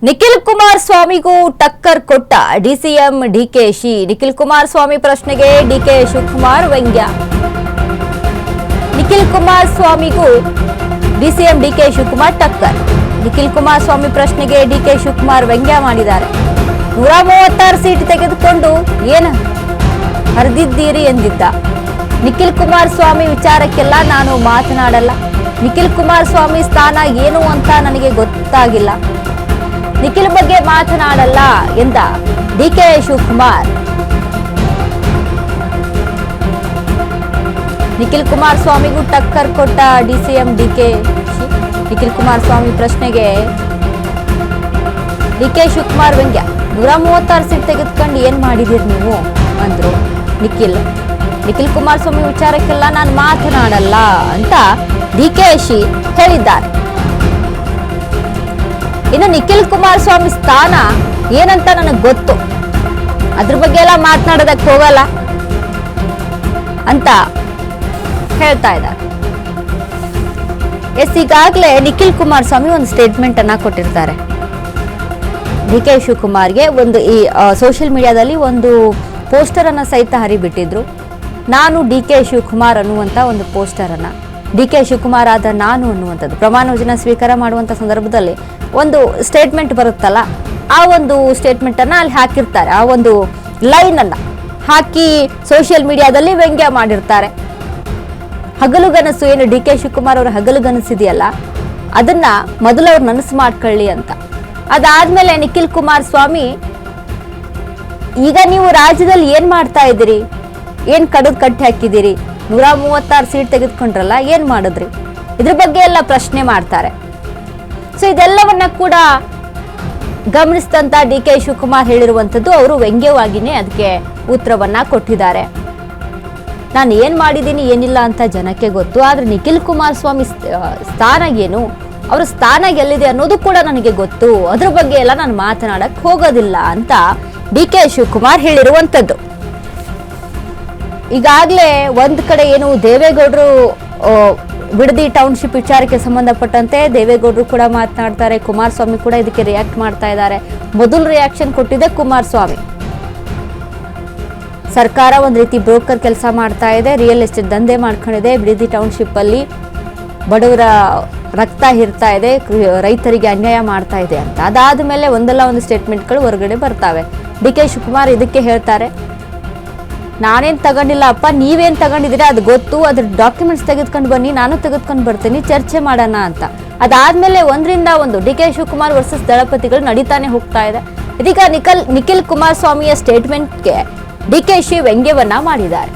ನಿಖಿಲ್ ಕುಮಾರಸ್ವಾಮಿಗೂ ಟಕ್ಕರ್ ಕೊಟ್ಟ ಡಿಸಿಎಂ ಡಿಕೆಶಿ. ನಿಖಿಲ್ ಕುಮಾರಸ್ವಾಮಿ ಪ್ರಶ್ನೆಗೆ ಡಿಕೆ ಶಿವಕುಮಾರ್ ವ್ಯಂಗ್ಯ. ನಿಖಿಲ್ ಕುಮಾರಸ್ವಾಮಿಗೂ ಡಿಸಿಎಂ ಡಿಕೆ ಶಿವಕುಮಾರ್ ಟಕ್ಕರ್. ನಿಖಿಲ್ ಕುಮಾರಸ್ವಾಮಿ ಪ್ರಶ್ನೆಗೆ ಡಿಕೆ ಶಿವಕುಮಾರ್ ವ್ಯಂಗ್ಯ ಮಾಡಿದ್ದಾರೆ. 136 ಸೀಟ್ ತೆಗೆದುಕೊಂಡು ಏನು ಹರಿದಿದ್ದೀರಿ ಎಂದಿದ್ದ. ನಿಖಿಲ್ ಕುಮಾರಸ್ವಾಮಿ ವಿಚಾರಕ್ಕೆಲ್ಲ ನಾನು ಮಾತನಾಡಲ್ಲ. ನಿಖಿಲ್ ಕುಮಾರಸ್ವಾಮಿ ಸ್ಥಾನ ಏನು ಅಂತ ನನಗೆ ಗೊತ್ತಾಗಿಲ್ಲ. ನಿಖಿಲ್ ಬಗ್ಗೆ ಮಾತನಾಡಲ್ಲ ಎಂದ ಡಿಕೆ ಶಿವಕುಮಾರ್. ನಿಖಿಲ್ ಕುಮಾರಸ್ವಾಮಿಗೂ ಟಕ್ಕರ್ ಕೊಟ್ಟ ಡಿಸಿಎಂ ಡಿಕೆ. ನಿಖಿಲ್ ಕುಮಾರಸ್ವಾಮಿ ಪ್ರಶ್ನೆಗೆ ಡಿಕೆ ಶಿವಕುಮಾರ್ ವ್ಯಂಗ್ಯ. 136 ಸೀಟ್ ತೆಗೆದುಕೊಂಡು ಏನ್ ಮಾಡಿದಿರಿ ನೀವು ಅಂದ್ರು ನಿಖಿಲ್ ಕುಮಾರಸ್ವಾಮಿ ವಿಚಾರಕ್ಕೆಲ್ಲ ನಾನು ಮಾತನಾಡಲ್ಲ ಅಂತ ಡಿಕೆಶಿ ಹೇಳಿದ್ದಾರೆ. ಇನ್ನು ನಿಖಿಲ್ ಕುಮಾರಸ್ವಾಮಿ ಸ್ಥಾನ ಏನಂತ ನನಗೆ ಗೊತ್ತು, ಅದ್ರ ಬಗ್ಗೆ ಎಲ್ಲ ಮಾತನಾಡೋದಕ್ಕೆ ಹೋಗಲ್ಲ ಅಂತ ಹೇಳ್ತಾ ಇದ್ದಾರೆ. ಈಗಾಗಲೇ ನಿಖಿಲ್ ಕುಮಾರಸ್ವಾಮಿ ಒಂದು ಸ್ಟೇಟ್ಮೆಂಟ್ ಅನ್ನ ಕೊಟ್ಟಿರ್ತಾರೆ. ಡಿಕೆ ಶಿವಕುಮಾರ್ಗೆ ಒಂದು ಈ ಸೋಷಿಯಲ್ ಮೀಡಿಯಾದಲ್ಲಿ ಒಂದು ಪೋಸ್ಟರ್ ಅನ್ನ ಸಹಿತ ಹರಿಬಿಟ್ಟಿದ್ರು. ನಾನು ಡಿಕೆ ಶಿವಕುಮಾರ್ ಅನ್ನುವಂತ ಒಂದು ಪೋಸ್ಟರ್ ಅನ್ನ, ಡಿಕೆ ಶಿವಕುಮಾರ್ ಆದ ನಾನು ಅನ್ನುವಂಥದ್ದು ಪ್ರಮಾಣ ವಚನ ಸ್ವೀಕಾರ ಮಾಡುವಂತ ಸಂದರ್ಭದಲ್ಲಿ ಒಂದು ಸ್ಟೇಟ್ಮೆಂಟ್ ಬರುತ್ತಲ್ಲ, ಆ ಒಂದು ಸ್ಟೇಟ್ಮೆಂಟ್ ಅನ್ನ ಅಲ್ಲಿ ಹಾಕಿರ್ತಾರೆ. ಆ ಒಂದು ಲೈನ್ ಅನ್ನ ಹಾಕಿ ಸೋಷಿಯಲ್ ಮೀಡಿಯಾದಲ್ಲಿ ವ್ಯಂಗ್ಯ ಮಾಡಿರ್ತಾರೆ. ಹಗಲುಗನಸು ಏನು ಡಿಕೆ ಶಿವಕುಮಾರ್ ಅವರ ಹಗಲುಗನಸಿದೆಯಲ್ಲ, ಅದನ್ನ ಮೊದಲು ಅವ್ರು ನನಸು ಮಾಡ್ಕೊಳ್ಳಿ ಅಂತ. ಅದಾದ್ಮೇಲೆ ನಿಖಿಲ್ ಕುಮಾರಸ್ವಾಮಿ, ಈಗ ನೀವು ರಾಜ್ಯದಲ್ಲಿ ಏನ್ ಮಾಡ್ತಾ ಇದ್ದೀರಿ, ಏನ್ ಕಡದ್ ಕಟ್ಟಿ ಹಾಕಿದ್ದೀರಿ, 136 ಸೀಟ್ ತೆಗೆದುಕೊಂಡ್ರಲ್ಲ, ಏನ್ ಮಾಡಿದ್ರಿ, ಇದ್ರ ಬಗ್ಗೆ ಎಲ್ಲ ಪ್ರಶ್ನೆ ಮಾಡ್ತಾರೆ. ಸೊ ಇದೆಲ್ಲವನ್ನ ಕೂಡ ಗಮನಿಸಿದಂತ ಡಿಕೆ ಶಿವಕುಮಾರ್ ಹೇಳಿರುವಂತದ್ದು, ಅವರು ವ್ಯಂಗ್ಯವಾಗಿನೇ ಅದಕ್ಕೆ ಉತ್ತರವನ್ನ ಕೊಟ್ಟಿದ್ದಾರೆ. ನಾನು ಏನ್ ಮಾಡಿದ್ದೀನಿ ಏನಿಲ್ಲ ಅಂತ ಜನಕ್ಕೆ ಗೊತ್ತು, ಆದ್ರೆ ನಿಖಿಲ್ ಕುಮಾರಸ್ವಾಮಿ ಸ್ಥಾನ ಏನು, ಅವ್ರ ಸ್ಥಾನ ಎಲ್ಲಿದೆ ಅನ್ನೋದು ಕೂಡ ನನಗೆ ಗೊತ್ತು, ಅದ್ರ ಬಗ್ಗೆ ಎಲ್ಲ ನಾನು ಮಾತನಾಡಕ್ ಹೋಗೋದಿಲ್ಲ ಅಂತ ಡಿಕೆ ಶಿವಕುಮಾರ್ ಹೇಳಿರುವಂತದ್ದು. ಈಗಾಗಲೇ ಒಂದ್ ಕಡೆ ಏನು ದೇವೇಗೌಡರು ಬಿಡದಿ ಟೌನ್ಶಿಪ್ ವಿಚಾರಕ್ಕೆ ಸಂಬಂಧಪಟ್ಟಂತೆ ದೇವೇಗೌಡರು ಕೂಡ ಮಾತನಾಡ್ತಾರೆ, ಕುಮಾರಸ್ವಾಮಿ ಕೂಡ ಇದಕ್ಕೆ ರಿಯಾಕ್ಟ್ ಮಾಡ್ತಾ ಇದ್ದಾರೆ. ಮೊದಲು ರಿಯಾಕ್ಷನ್ ಕೊಟ್ಟಿದೆ ಕುಮಾರಸ್ವಾಮಿ. ಸರ್ಕಾರ ಒಂದ್ ರೀತಿ ಬ್ರೋಕರ್ ಕೆಲಸ ಮಾಡ್ತಾ ಇದೆ, ರಿಯಲ್ ಎಸ್ಟೇಟ್ ದಂಧೆ ಮಾಡ್ಕೊಂಡಿದೆ, ಬಿಡದಿ ಟೌನ್ಶಿಪ್ ಅಲ್ಲಿ ಬಡವರ ರಕ್ತ ಹಿರ್ತಾ ಇದೆ, ರೈತರಿಗೆ ಅನ್ಯಾಯ ಮಾಡ್ತಾ ಇದೆ ಅಂತ. ಅದಾದ ಮೇಲೆ ಒಂದಲ್ಲ ಒಂದು ಸ್ಟೇಟ್ಮೆಂಟ್ಗಳು ಹೊರಗಡೆ ಬರ್ತಾವೆ. ಡಿಕೆ ಶಿವಕುಮಾರ್ ಇದಕ್ಕೆ ಹೇಳ್ತಾರೆ, ನಾನೇನ್ ತಗೊಂಡಿಲ್ಲ ಅಪ್ಪ, ನೀವೇನ್ ತಗೊಂಡಿದ್ದೀರಾ ಅದು ಗೊತ್ತು, ಅದ್ರ ಡಾಕ್ಯುಮೆಂಟ್ಸ್ ತೆಗೆದುಕೊಂಡು ಬನ್ನಿ, ನಾನು ತೆಗೆದುಕೊಂಡು ಬರ್ತೀನಿ, ಚರ್ಚೆ ಮಾಡೋಣ ಅಂತ. ಅದಾದ್ಮೇಲೆ ಒಂದರಿಂದ ಒಂದು ಡಿಕೆ ಶಿವಕುಮಾರ್ ವರ್ಸಸ್ ದಳಪತಿಗಳು ನಡೀತಾನೆ ಹೋಗ್ತಾ ಇದೆ. ಇದೀಗ ನಿಖಿಲ್ ಕುಮಾರಸ್ವಾಮಿಯ ಸ್ಟೇಟ್ಮೆಂಟ್ಗೆ ಡಿಕೆಶಿ ವ್ಯಂಗ್ಯವನ್ನ ಮಾಡಿದ್ದಾರೆ.